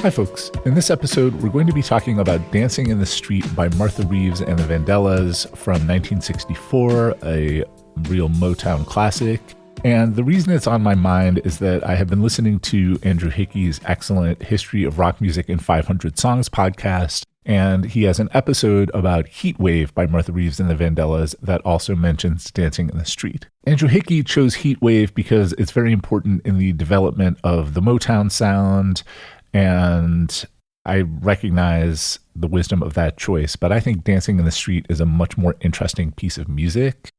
Hi folks, in this episode we're going to be talking about Dancing in the Street by Martha Reeves and the Vandellas from 1964, a real Motown classic. And the reason it's on my mind is that I have been listening to Andrew Hickey's excellent History of Rock Music in 500 Songs podcast, and he has an episode about Heat Wave by Martha Reeves and the Vandellas that also mentions Dancing in the Street. Andrew Hickey chose Heat Wave because it's very important in the development of the Motown sound, and I recognize the wisdom of that choice, but I think Dancing in the Street is a much more interesting piece of music.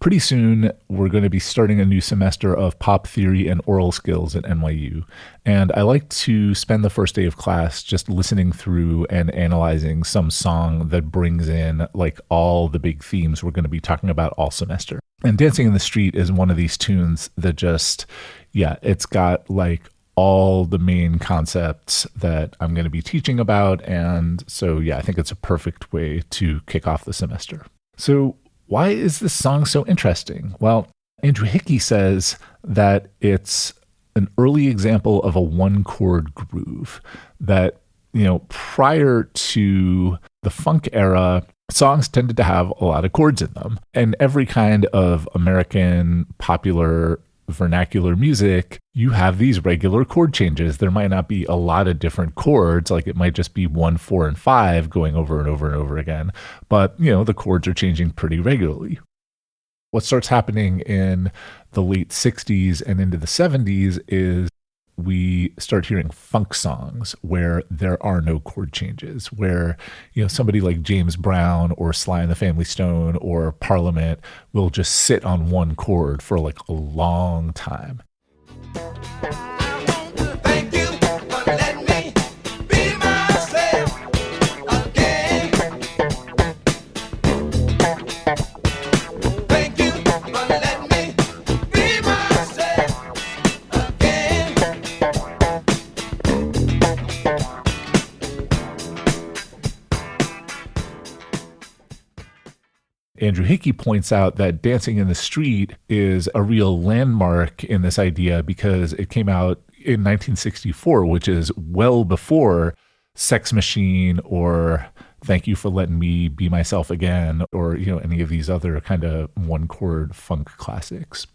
Pretty soon, we're going to be starting a new semester of pop theory and oral skills at NYU. And I like to spend the first day of class just listening through and analyzing some song that brings in like all the big themes we're going to be talking about all semester. And Dancing in the Street is one of these tunes that just, it's got like all the main concepts that I'm going to be teaching about. And so, I think it's a perfect way to kick off the semester. So, why is this song so interesting? Well, Andrew Hickey says that it's an early example of a one-chord groove that, prior to the funk era, songs tended to have a lot of chords in them. And every kind of American popular vernacular music, you have these regular chord changes. There might not be a lot of different chords, like it might just be 1, 4, and 5 going over and over and over again. But, the chords are changing pretty regularly. What starts happening in the late 60s and into the 70s is we start hearing funk songs where there are no chord changes, where, somebody like James Brown or Sly and the Family Stone or Parliament will just sit on one chord for like a long time. Andrew Hickey points out that Dancing in the Street is a real landmark in this idea because it came out in 1964, which is well before Sex Machine or Thank You for Letting Me Be Myself Again or, any of these other kind of one-chord funk classics.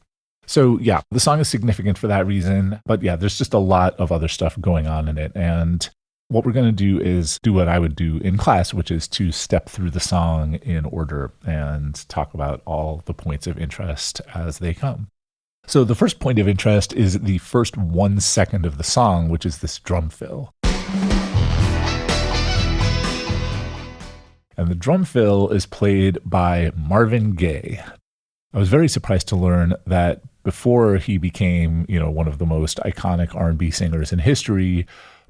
So, the song is significant for that reason. But there's just a lot of other stuff going on in it. And what we're going to do is do what I would do in class, which is to step through the song in order and talk about all the points of interest as they come. So the first point of interest is the first 1 second of the song, which is this drum fill. And the drum fill is played by Marvin Gaye. I was very surprised to learn that before he became, one of the most iconic R&B singers in history,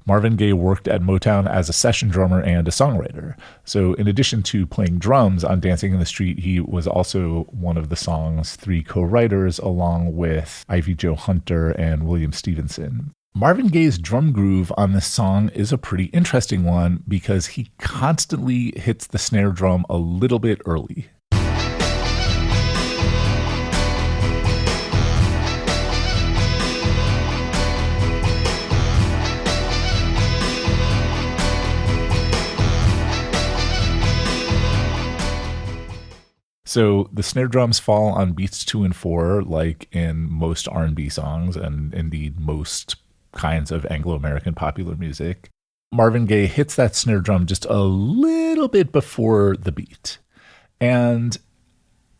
Marvin Gaye worked at Motown as a session drummer and a songwriter. So in addition to playing drums on Dancing in the Street, he was also one of the song's 3 co-writers, along with Ivy Jo Hunter and William Stevenson. Marvin Gaye's drum groove on this song is a pretty interesting one because he constantly hits the snare drum a little bit early. So the snare drums fall on beats 2 and 4, like in most R&B songs and indeed most kinds of Anglo-American popular music. Marvin Gaye hits that snare drum just a little bit before the beat. And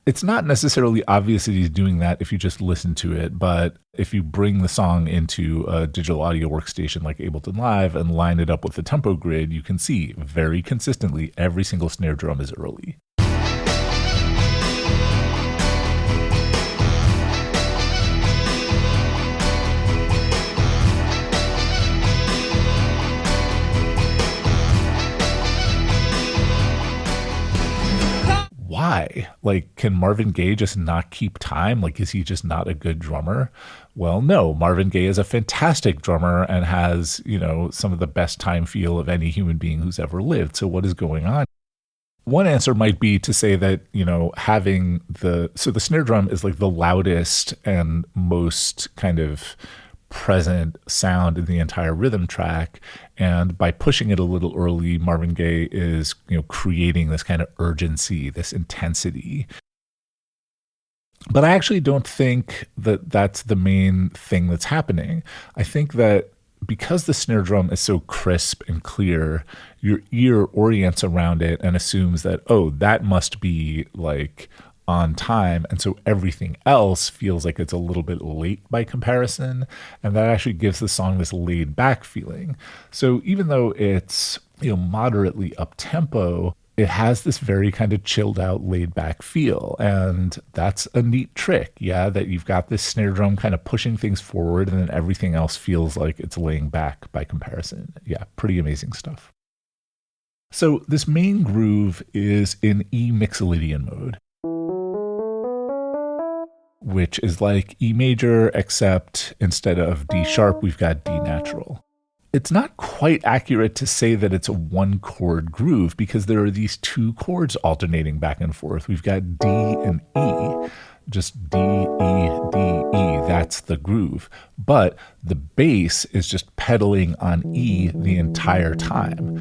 it's not necessarily obvious that he's doing that if you just listen to it, but if you bring the song into a digital audio workstation like Ableton Live and line it up with the tempo grid, you can see very consistently every single snare drum is early. why? Like, can Marvin Gaye just not keep time? Like, is he just not a good drummer? Well, no, Marvin Gaye is a fantastic drummer and has, some of the best time feel of any human being who's ever lived. So what is going on? One answer might be to say that, having the snare drum is like the loudest and most kind of present sound in the entire rhythm track. And by pushing it a little early, Marvin Gaye is, creating this kind of urgency, this intensity. But I actually don't think that that's the main thing that's happening. I think that because the snare drum is so crisp and clear, your ear orients around it and assumes that, oh, that must be like on time. And so everything else feels like it's a little bit late by comparison. And that actually gives the song this laid back feeling. So even though it's, moderately up tempo, it has this very kind of chilled out, laid back feel. And that's a neat trick. Yeah, that you've got this snare drum kind of pushing things forward and then everything else feels like it's laying back by comparison. Yeah, pretty amazing stuff. So this main groove is in E Mixolydian mode, which is like E major, except instead of D sharp, we've got D natural. It's not quite accurate to say that it's a one chord groove because there are these two chords alternating back and forth. We've got D and E, just D, E, D, E. That's the groove. But the bass is just pedaling on E the entire time.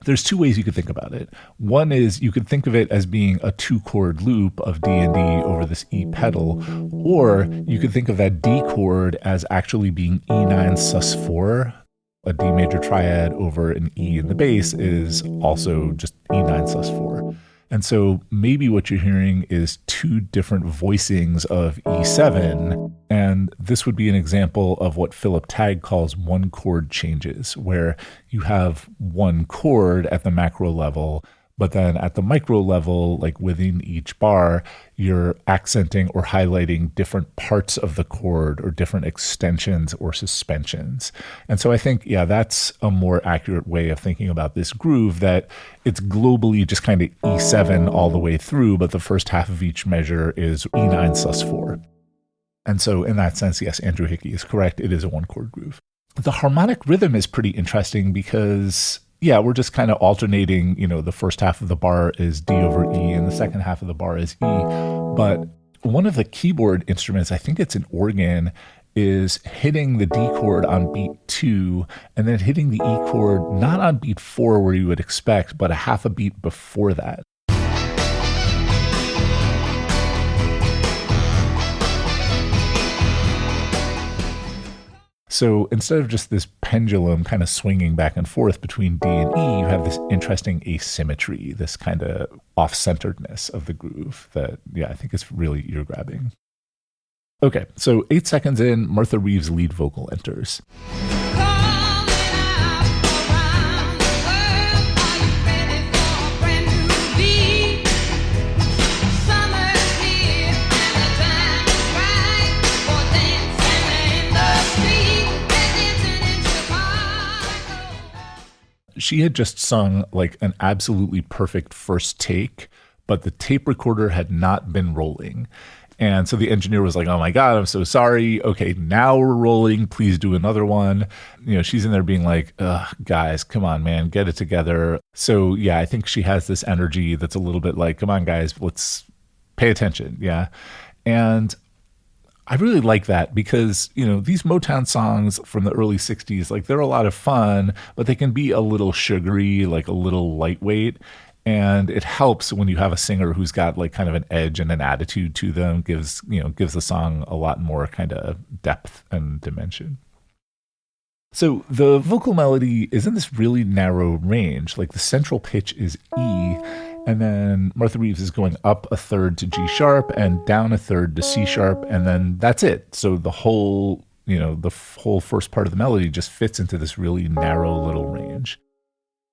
There's two ways you could think about it. One is you could think of it as being a two-chord loop of D and D over this E pedal, or you could think of that D chord as actually being E9 sus4. A D major triad over an E in the bass is also just E9 sus4. And so maybe what you're hearing is two different voicings of E7, and this would be an example of what Philip Tagg calls one chord changes, where you have one chord at the macro level, but then at the micro level, like within each bar, you're accenting or highlighting different parts of the chord or different extensions or suspensions. And so I think, that's a more accurate way of thinking about this groove, that it's globally just kind of E7 all the way through, but the first half of each measure is E9 sus4. And so in that sense, yes, Andrew Hickey is correct. It is a one chord groove. The harmonic rhythm is pretty interesting because we're just kind of alternating, the first half of the bar is D over E and the second half of the bar is E. But one of the keyboard instruments, I think it's an organ, is hitting the D chord on beat 2 and then hitting the E chord not on beat 4 where you would expect, but a half a beat before that. So instead of just this pendulum kind of swinging back and forth between D and E, you have this interesting asymmetry, this kind of off-centeredness of the groove that, I think is really ear-grabbing. Okay, so 8 seconds in, Martha Reeves' lead vocal enters. She had just sung like an absolutely perfect first take, but the tape recorder had not been rolling. And so the engineer was like, oh my God, I'm so sorry. Okay, now we're rolling. Please do another one. She's in there being like, ugh, guys, come on, man, get it together. So I think she has this energy that's a little bit like, come on, guys, let's pay attention. Yeah. And I really like that because, these Motown songs from the early 60s, like they're a lot of fun, but they can be a little sugary, like a little lightweight. And it helps when you have a singer who's got like kind of an edge and an attitude to them, gives the song a lot more kind of depth and dimension. So the vocal melody is in this really narrow range. Like the central pitch is E, and then Martha Reeves is going up a third to G sharp and down a third to C sharp, and then that's it. So the whole first part of the melody just fits into this really narrow little range.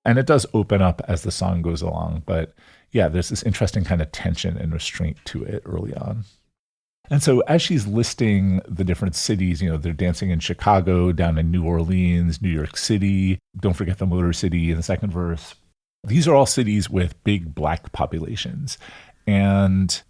And it does open up as the song goes along, but there's this interesting kind of tension and restraint to it early on. And so as she's listing the different cities, they're dancing in Chicago, down in New Orleans, New York City. Don't forget the Motor City in the second verse. These are all cities with big Black populations. And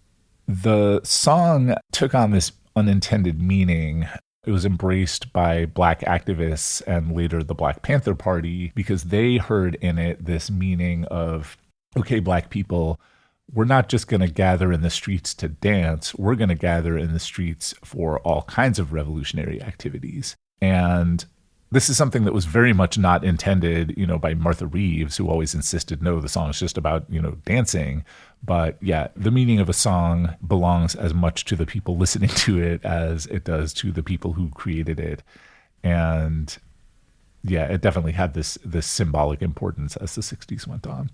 the song took on this unintended meaning. It was embraced by Black activists and later the Black Panther Party because they heard in it this meaning of, okay, Black people, we're not just going to gather in the streets to dance. We're going to gather in the streets for all kinds of revolutionary activities. And this is something that was very much not intended, by Martha Reeves, who always insisted, no, the song is just about, dancing. But yeah, the meaning of a song belongs as much to the people listening to it as it does to the people who created it. And yeah, it definitely had this symbolic importance as the 60s went on.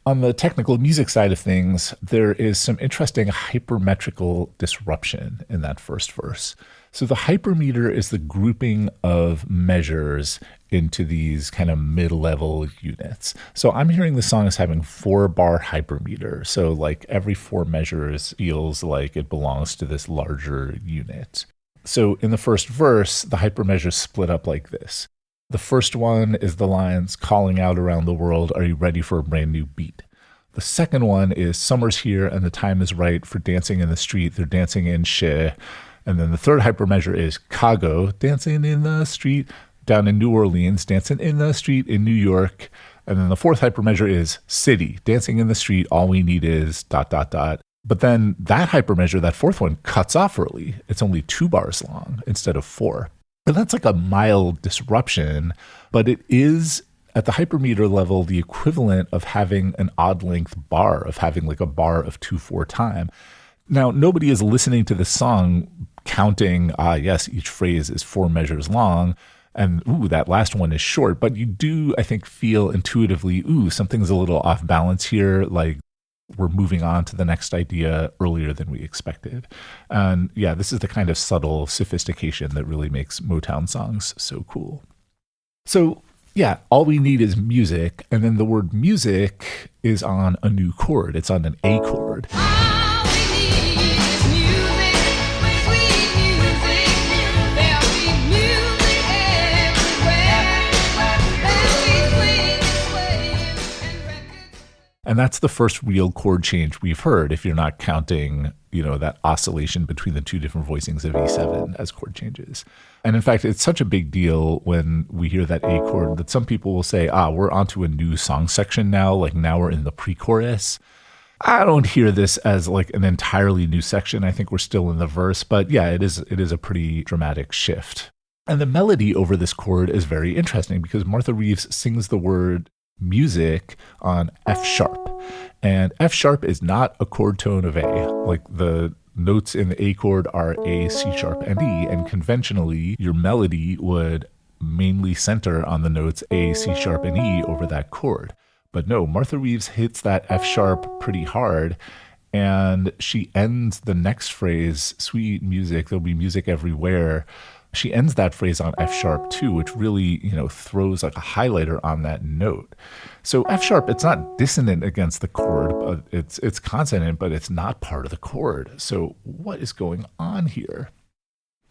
On the technical music side of things, there is some interesting hypermetrical disruption in that first verse. So the hypermeter is the grouping of measures into these kind of mid-level units. So I'm hearing the song as having 4-bar hypermeter. So like every 4 measures feels like it belongs to this larger unit. So in the first verse, the hypermeasures split up like this. The first one is the lines calling out around the world, are you ready for a brand new beat? The second one is summer's here and the time is right for dancing in the street. They're dancing in shit. And then the third hypermeasure is Chicago, dancing in the street, down in New Orleans, dancing in the street in New York. And then the fourth hypermeasure is city, dancing in the street. All we need is ... But then that hypermeasure, that fourth one, cuts off early. It's only 2 bars long instead of 4. And that's like a mild disruption, but it is at the hypermeter level the equivalent of having an odd length bar, of having like a bar of 2/4 time. Now, nobody is listening to this song counting, yes, each phrase is 4 measures long, and that last one is short, but you do, I think, feel intuitively, something's a little off balance here, like we're moving on to the next idea earlier than we expected. And yeah, this is the kind of subtle sophistication that really makes Motown songs so cool. So yeah, all we need is music. And then the word music is on a new chord. It's on an A chord. And that's the first real chord change we've heard, if you're not counting, that oscillation between the 2 different voicings of E7 as chord changes. And in fact, it's such a big deal when we hear that A chord that some people will say, we're onto a new song section now, like now we're in the pre-chorus. I don't hear this as like an entirely new section. I think we're still in the verse, but yeah, it is a pretty dramatic shift. And the melody over this chord is very interesting because Martha Reeves sings the word music on F sharp, and F sharp is not a chord tone of A. Like the notes in the A chord are A, C sharp, and E, and conventionally your melody would mainly center on the notes A, C sharp, and E over that chord. But no, Martha Reeves hits that F sharp pretty hard, and she ends the next phrase, sweet music, there'll be music everywhere. She ends that phrase on F sharp too, which really, throws like a highlighter on that note. So F sharp, it's not dissonant against the chord, but it's consonant, but it's not part of the chord. So what is going on here?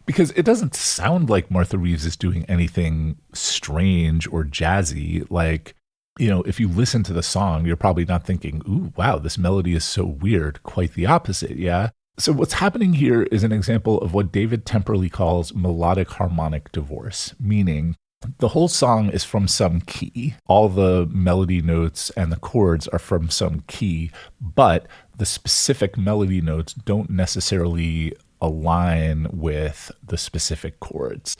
Because it doesn't sound like Martha Reeves is doing anything strange or jazzy. Like, if you listen to the song, you're probably not thinking, ooh, wow, this melody is so weird. Quite the opposite, yeah? So what's happening here is an example of what David Temperley calls melodic harmonic divorce, meaning the whole song is from some key. All the melody notes and the chords are from some key, but the specific melody notes don't necessarily align with the specific chords.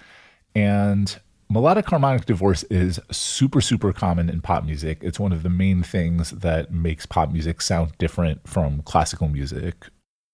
And melodic harmonic divorce is super, super common in pop music. It's one of the main things that makes pop music sound different from classical music.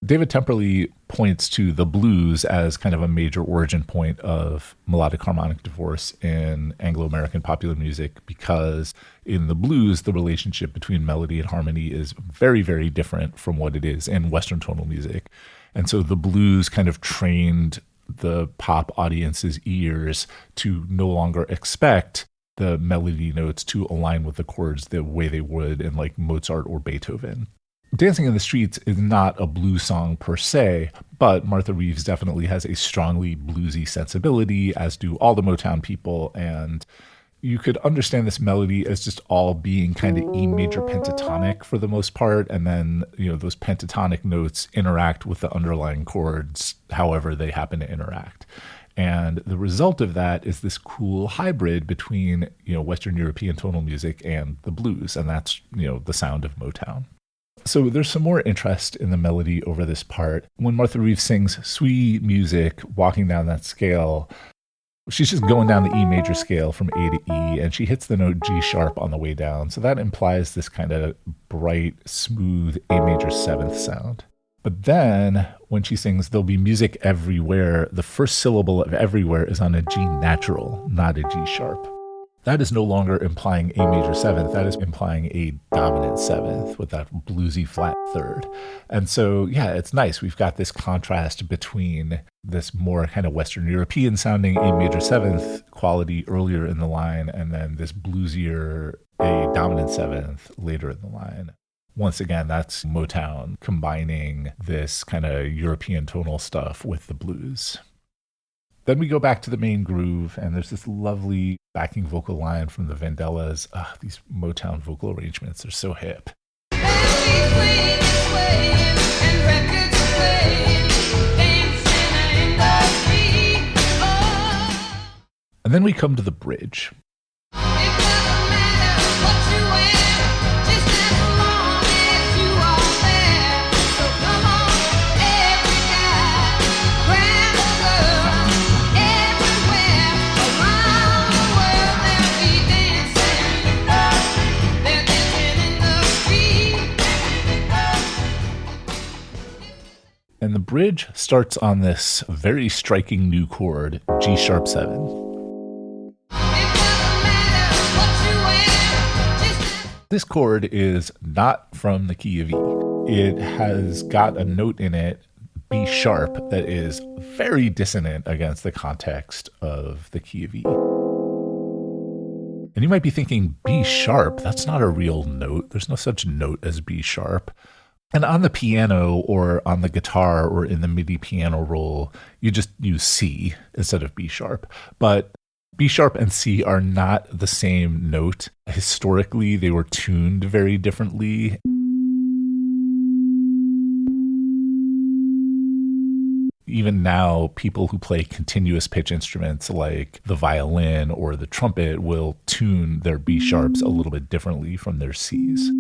David Temperley points to the blues as kind of a major origin point of melodic harmonic divorce in Anglo-American popular music because in the blues, the relationship between melody and harmony is very, very different from what it is in Western tonal music. And so the blues kind of trained the pop audience's ears to no longer expect the melody notes to align with the chords the way they would in like Mozart or Beethoven. Dancing in the Streets is not a blues song per se, But Martha Reeves definitely has a strongly bluesy sensibility, as do all the Motown people. And you could understand this melody as just all being kind of E major pentatonic for the most part. And then, those pentatonic notes interact with the underlying chords, however they happen to interact. And the result of that is this cool hybrid between, Western European tonal music and the blues. And that's, the sound of Motown. So there's some more interest in the melody over this part. When Martha Reeves sings sweet music, walking down that scale, she's just going down the E major scale from A to E, and she hits the note G sharp on the way down. So that implies this kind of bright, smooth A major seventh sound. But then when she sings "There'll be music everywhere," the first syllable of everywhere is on a G natural, not a G sharp. That is no longer implying A major seventh. That is implying a dominant seventh with that bluesy flat third. And so, it's nice. We've got this contrast between this more kind of Western European sounding A major seventh quality earlier in the line, and then this bluesier A dominant seventh later in the line. Once again, that's Motown combining this kind of European tonal stuff with the blues. Then we go back to the main groove, and there's this lovely backing vocal line from the Vandellas. These Motown vocal arrangements are so hip. And then we come to the bridge. And the bridge starts on this very striking new chord, G sharp 7. This chord is not from the key of E. It has got a note in it, B sharp, that is very dissonant against the context of the key of E. And you might be thinking, B sharp, that's not a real note. There's no such note as B sharp. And on the piano or on the guitar or in the MIDI piano roll, you just use C instead of B sharp. But B sharp and C are not the same note. Historically, they were tuned very differently. Even now, people who play continuous pitch instruments like the violin or the trumpet will tune their B sharps a little bit differently from their Cs.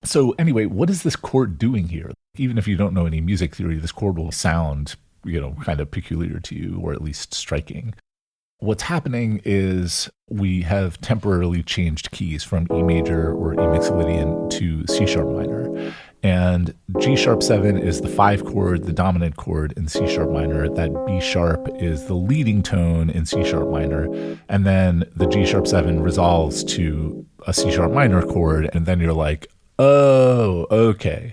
So anyway, what is this chord doing here? Even if you don't know any music theory, this chord will sound, kind of peculiar to you, or at least striking. What's happening is we have temporarily changed keys from E major or E mixolydian to C sharp minor. And G sharp 7 is the 5 chord, the dominant chord in C sharp minor. That B sharp is the leading tone in C sharp minor. And then the G sharp 7 resolves to a C sharp minor chord. And then you're like, oh, okay,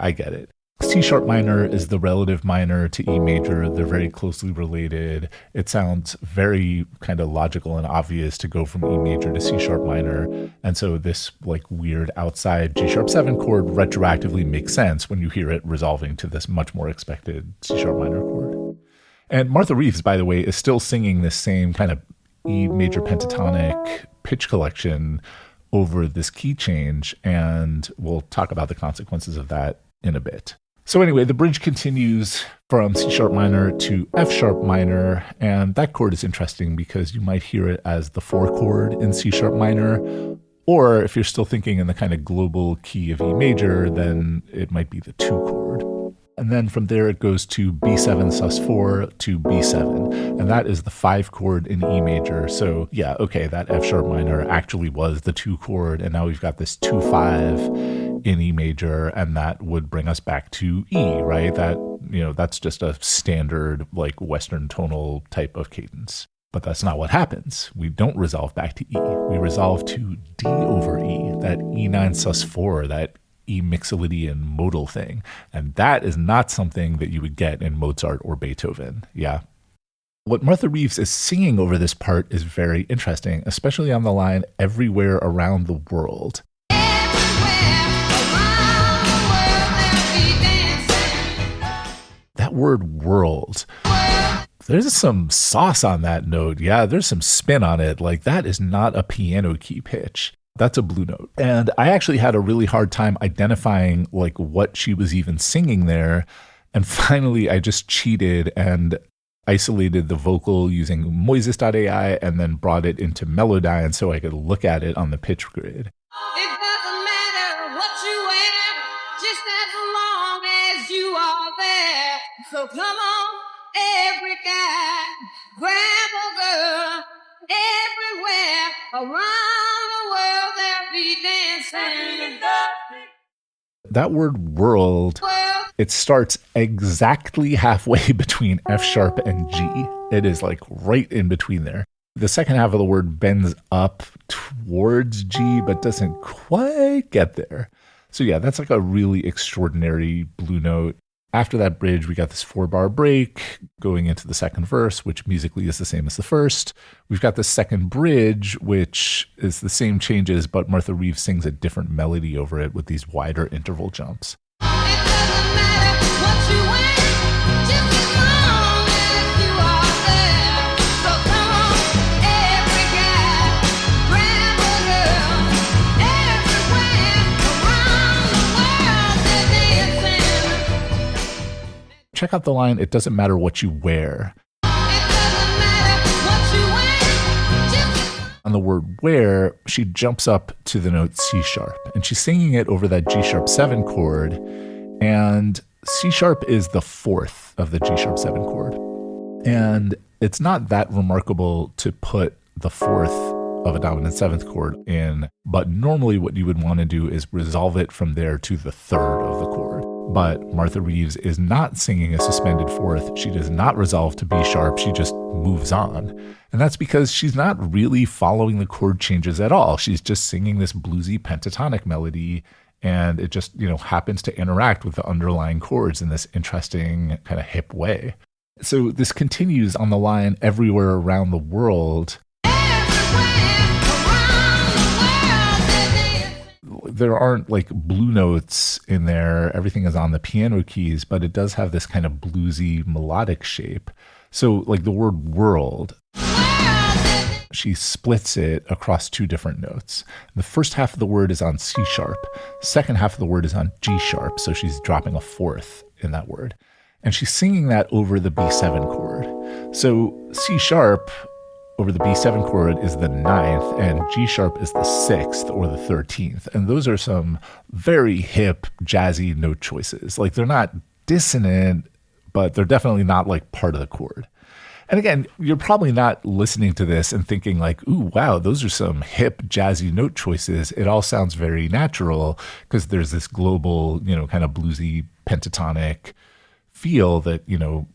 I get it. C sharp minor is the relative minor to E major. They're very closely related. It sounds very kind of logical and obvious to go from E major to C sharp minor. And so this weird outside G sharp 7 chord retroactively makes sense when you hear it resolving to this much more expected C sharp minor chord. And Martha Reeves, by the way, is still singing this same kind of E major pentatonic pitch collection over this key change, and we'll talk about the consequences of that in a bit. So anyway, the bridge continues from C sharp minor to F sharp minor, and that chord is interesting because you might hear it as the 4 chord in C sharp minor, or if you're still thinking in the kind of global key of E major, then it might be the 2 chord. And then from there it goes to B7 sus4 to B7. And that is the 5 chord in E major. So that F sharp minor actually was the 2 chord. And now we've got this 2-5 in E major. And that would bring us back to E, right? That's just a standard Western tonal type of cadence. But that's not what happens. We don't resolve back to E. We resolve to D over E, that E9 sus4, that E mixolydian modal thing. And that is not something that you would get in Mozart or Beethoven. Yeah. What Martha Reeves is singing over this part is very interesting, especially on the line "everywhere around the world." That word world, there's some sauce on that note. Yeah, there's some spin on it. Like, that is not a piano key pitch. That's a blue note. And I actually had a really hard time identifying like what she was even singing there. And finally, I just cheated and isolated the vocal using Moises.ai and then brought it into Melodyne so I could look at it on the pitch grid. It doesn't matter what you wear, just as long as you are there. So come on, every guy, grab a girl, everywhere around the world they'll be dancing. That word world, it starts exactly halfway between F sharp and G. It is like right in between there. The second half of the word bends up towards G, but doesn't quite get there. So yeah, that's like a really extraordinary blue note. After that bridge, we got this 4-bar break going into the second verse, which musically is the same as the first. We've got the second bridge, which is the same changes, but Martha Reeves sings a different melody over it with these wider interval jumps. It doesn't matter what you wear, just as long as you are there. So come on, every guy, grab a girl, everywhere around the world they're dancing. Check out the line, "It doesn't matter what you wear." It doesn't matter what you wear, just On the word where, she jumps up to the note C sharp, and she's singing it over that G sharp 7 chord, and C sharp is the fourth of the G sharp 7 chord. And it's not that remarkable to put the fourth of a dominant 7th chord in, but normally what you would want to do is resolve it from there to the third of the chord. But Martha Reeves is not singing a suspended fourth. She does not resolve to B sharp. She just moves on. And that's because she's not really following the chord changes at all. She's just singing this bluesy pentatonic melody, and it just, happens to interact with the underlying chords in this interesting kind of hip way. So this continues on the line, "everywhere around the world." There aren't like blue notes in there. Everything is on the piano keys, but it does have this kind of bluesy melodic shape. So like the word world, she splits it across 2 different notes. The first half of the word is on C sharp. Second half of the word is on G sharp. So she's dropping a fourth in that word. And she's singing that over the B7 chord. So C sharp over the B7 chord is the 9th, and G sharp is the 6th or the 13th. And those are some very hip, jazzy note choices. Like, they're not dissonant, but they're definitely not like part of the chord. And again, you're probably not listening to this and thinking like, ooh, wow, those are some hip, jazzy note choices. It all sounds very natural because there's this global, kind of bluesy, pentatonic feel that,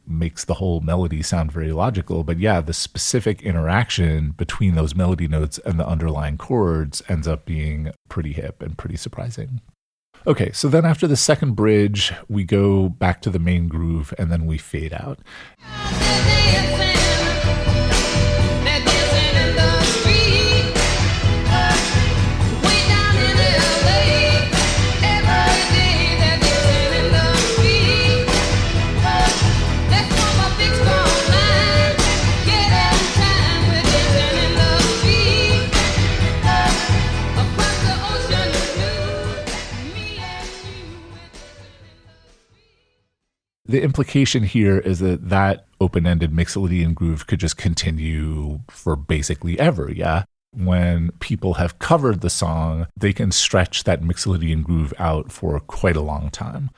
makes the whole melody sound very logical. But yeah, the specific interaction between those melody notes and the underlying chords ends up being pretty hip and pretty surprising. Okay, so then after the second bridge, we go back to the main groove and then we fade out. The implication here is that open-ended Mixolydian groove could just continue for basically ever, yeah? When people have covered the song, they can stretch that Mixolydian groove out for quite a long time.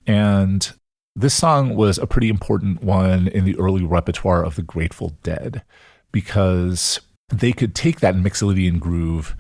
And this song was a pretty important one in the early repertoire of the Grateful Dead, because they could take that Mixolydian groove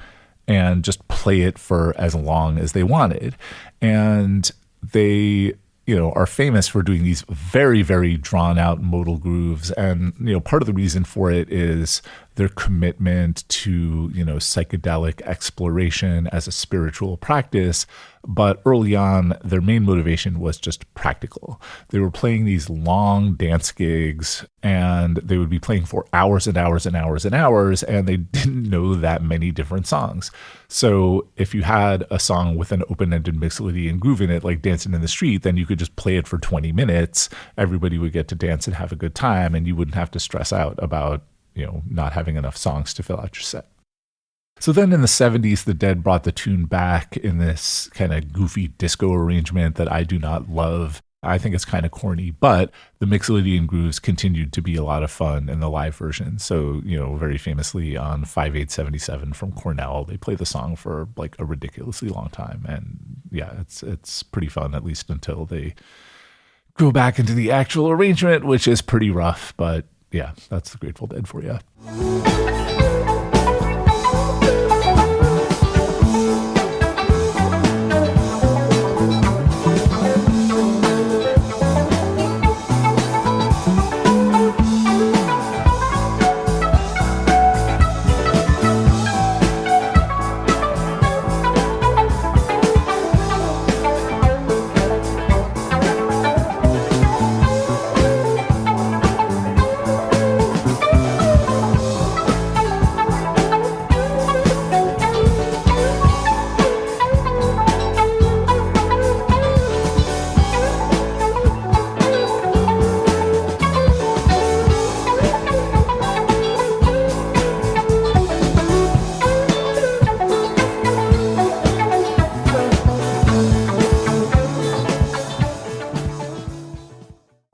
and just play it for as long as they wanted. And they are famous for doing these very, very drawn out modal grooves. And, part of the reason for it is their commitment to, psychedelic exploration as a spiritual practice. But early on, their main motivation was just practical. They were playing these long dance gigs, and they would be playing for hours and hours and hours and hours, and they didn't know that many different songs. So if you had a song with an open-ended mixolydian and groove in it, like Dancing in the Street, then you could just play it for 20 minutes. Everybody would get to dance and have a good time, and you wouldn't have to stress out about, not having enough songs to fill out your set. So then in the 70s, the Dead brought the tune back in this kind of goofy disco arrangement that I do not love. I think it's kind of corny, but the mixolydian grooves continued to be a lot of fun in the live version. So, very famously on 5877 from Cornell, they play the song for like a ridiculously long time. And yeah, it's pretty fun, at least until they go back into the actual arrangement, which is pretty rough. But yeah, that's the Grateful Dead for you.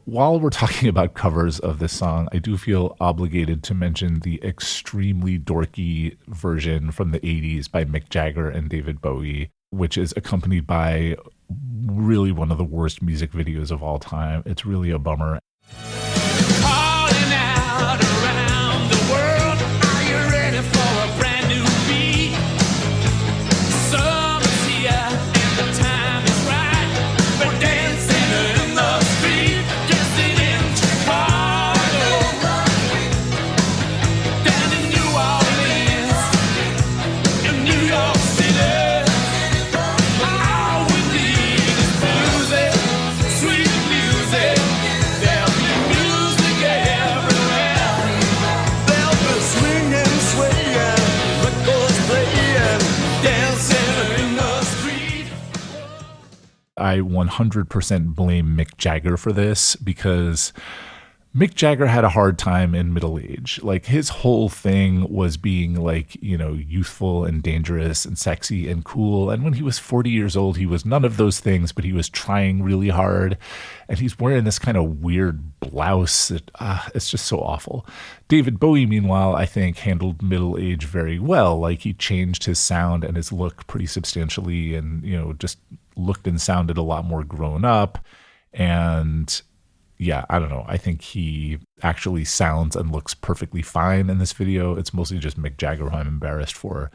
While we're talking about covers of this song, I do feel obligated to mention the extremely dorky version from the 80s by Mick Jagger and David Bowie, which is accompanied by really one of the worst music videos of all time. It's really a bummer. Calling out around the world, are you ready for a brand new beat? Summer's here and the time is right. We're dancing in the street, dancing in Chicago, down in New Orleans, in New York City. All we need is music, sweet music. There'll be music everywhere. There'll be swinging, swaying, records playing, dancing in the street. I 100% blame Mick Jagger for this because Mick Jagger had a hard time in middle age. Like his whole thing was being like, youthful and dangerous and sexy and cool. And when he was 40 years old, he was none of those things, but he was trying really hard. And he's wearing this kind of weird blouse that it's just so awful. David Bowie, meanwhile, I think handled middle age very well. Like he changed his sound and his look pretty substantially and, just looked and sounded a lot more grown up. And yeah, I don't know. I think he actually sounds and looks perfectly fine in this video. It's mostly just Mick Jagger who I'm embarrassed for.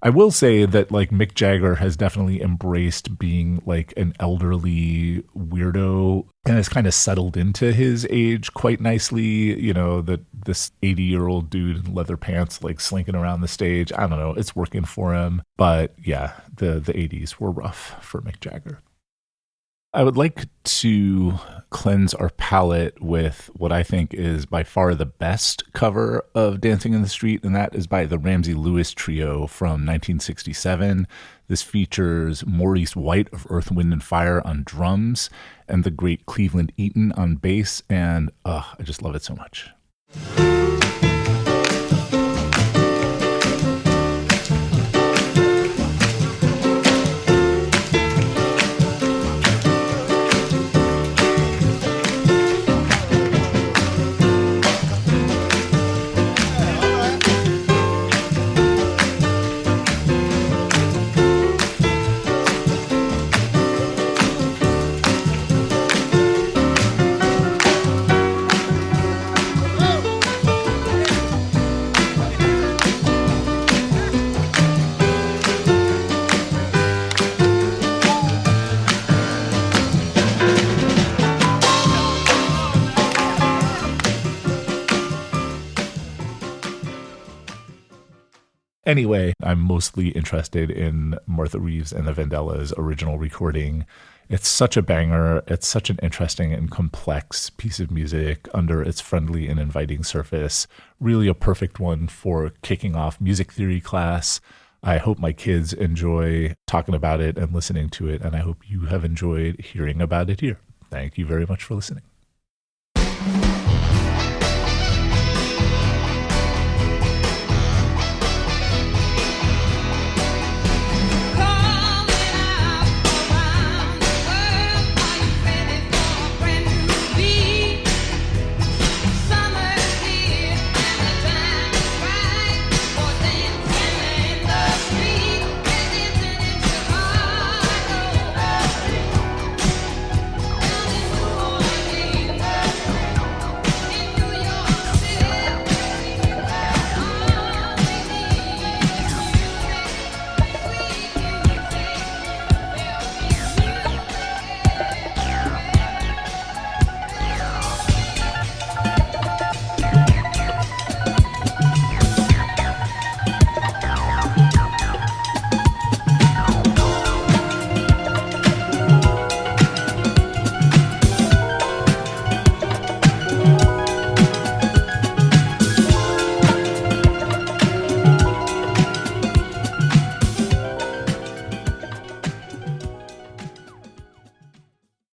I will say that like Mick Jagger has definitely embraced being like an elderly weirdo and has kind of settled into his age quite nicely. That this 80-year-old dude in leather pants like slinking around the stage. I don't know. It's working for him. But yeah, the 80s were rough for Mick Jagger. I would like to cleanse our palate with what I think is by far the best cover of Dancing in the Street, and that is by the Ramsey Lewis Trio from 1967. This features Maurice White of Earth, Wind and Fire on drums and the great Cleveland Eaton on bass, and I just love it so much. Anyway, I'm mostly interested in Martha Reeves and the Vandellas original recording. It's such a banger. It's such an interesting and complex piece of music under its friendly and inviting surface. Really a perfect one for kicking off music theory class. I hope my kids enjoy talking about it and listening to it, and I hope you have enjoyed hearing about it here. Thank you very much for listening.